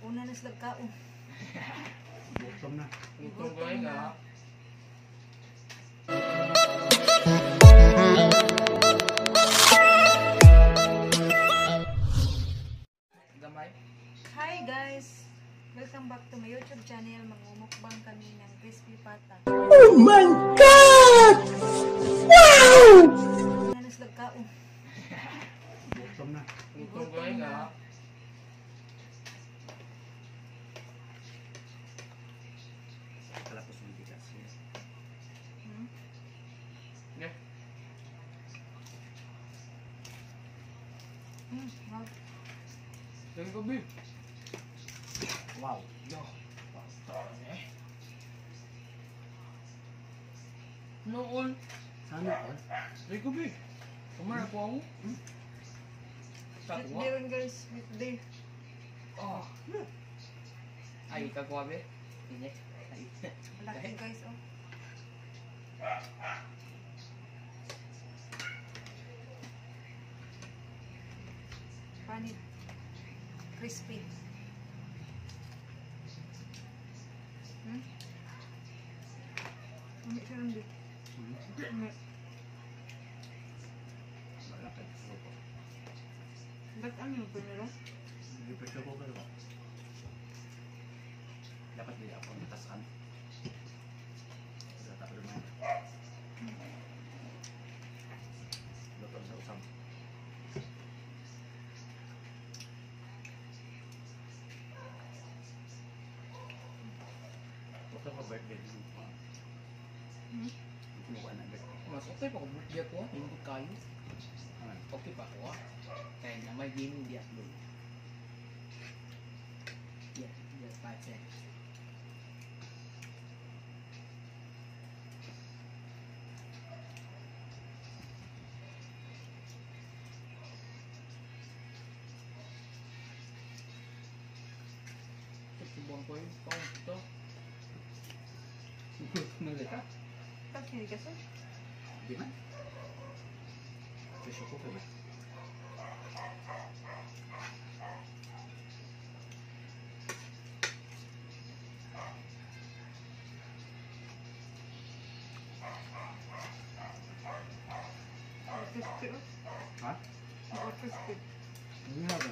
Una na sila kaon. Gutom na. Gutom ko ay ka. Gamay. Hi guys! Welcome back to my YouTube channel. Magmumukbang kami ng crispy pata. Oh my God! Wow! Una na sila kaon. Gutom na. Gutom ko ay ka. Kalapos ng bigas. Hmm? Yeah. Wow. Lagi ko, babe. Wow. Yo. Basta eh. Noon. Sana all. Lagi ko, babe. Kumara ko ako. Sa With kuha. day ron guys. With day. Oh. Ay, kagwa, babe. Hindi. Ay. Malaki guys oh. Panit. Crispy. Hmm? Hindi siya rin dito. Hindi. Malapit. Opo. Ba't ano yung pinira? Lipat ko pero dapat din ako natasan. Sa tapos naman. Luto sa usam. Ito ko birthday din po. Hmm? Kumuha na birthday. Mas okay pa ko birthday ko. Hindi kayo. Aman. Okay pa ko. Kaya na may gaming di upload. Yeah, just 5 seconds. Subuhan ko yun. Paano ito? Nalita? Ba't hindi kasi? Di man. Presyo ko ba? Crispy oh. Ha? Oo, crispy. Hindi na ba?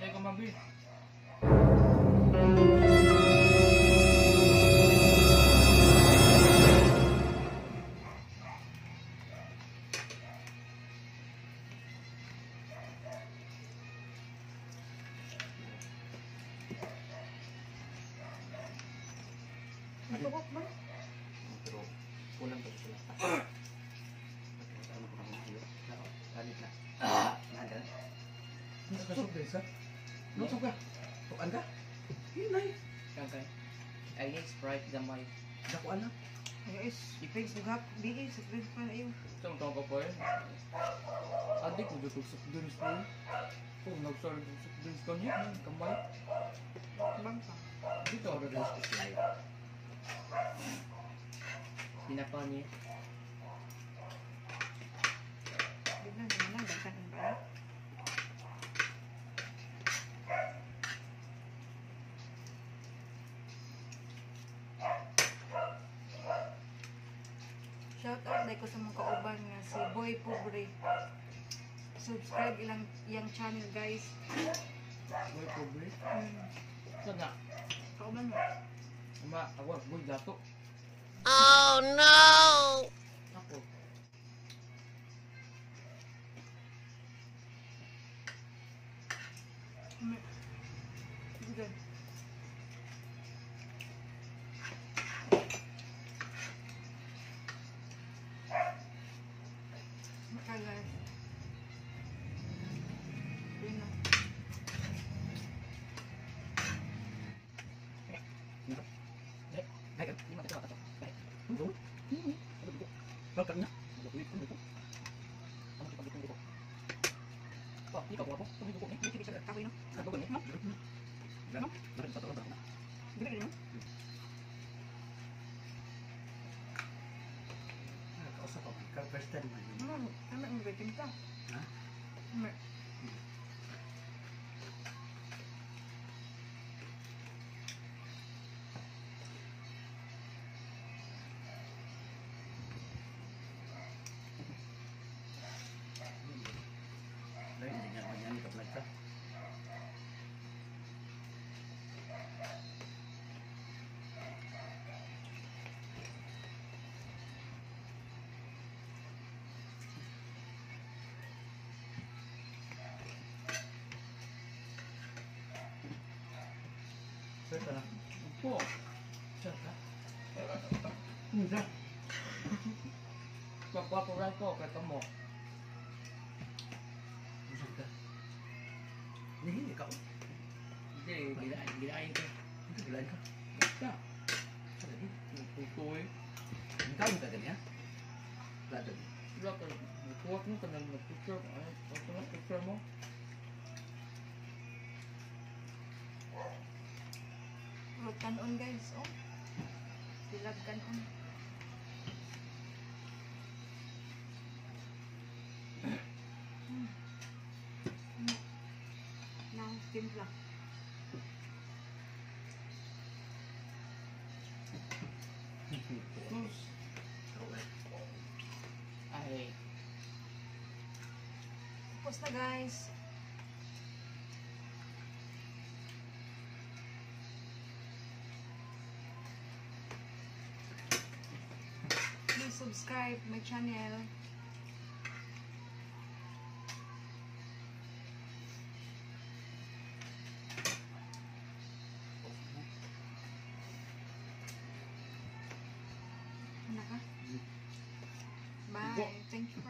Ay, kamabi. Natukok ba? Pero kulang to sa lata. Ano ko na mayo? Ganit na. Nada. Surpresa? Lusog ka. Tukan ka? Hinay. Kangkay. Ay, need Sprite gamay. Dakuan na. Guys, i-fix nagap. Di sa fridge pa na iyo. Ito ang tawag ko po yun. Adik mo dito sa drinks po yun. Kung nag-sorry sa drinks ko niya, kamay. Bang pa. Dito ako rin sa slide. Pinapa niya. Biglang naman, dagkan ang ba? Shout out dahil ko sa mga kauban nga si Boy Pobre. Subscribe ilang yang channel guys. Boy, pobre. Saan na? Kauban mo. Ama, ako, boy, dato. Oh no! Ako. Good. Makagal. Yun na. Ay, Hindi makita ka ito. Ano? Bakit na? Ano kita dito ko? Pa, hindi ka po ako. Tumito ko. Hindi siya kapoy no? Ano ba niya? Ano? Bakit sa tulong na? Dili rin no? Kausap ako. First time Ano ang rating ka? Ha? Ano? Dahil hindi nga ganyan ka-vlog ka. Sir ka lang. Po. Sir ka? Hindi. Pagpapuray ko, kaya mo. Sir ka? Hindi ka. Hindi, gilain ko. Hindi ka ka. Basta. Sir ka? Tutoy. Ang tawag ka ganyan? Wala doon. Wala ka. Kuwat mo ka nang mag-picture. Ay, ito na, picture mo. Huwag kanon guys, oh. Silag kanon. Now, timpla. Sus. Ay. Tapos na guys. Please subscribe my channel. Ano ka? Bye. Thank you.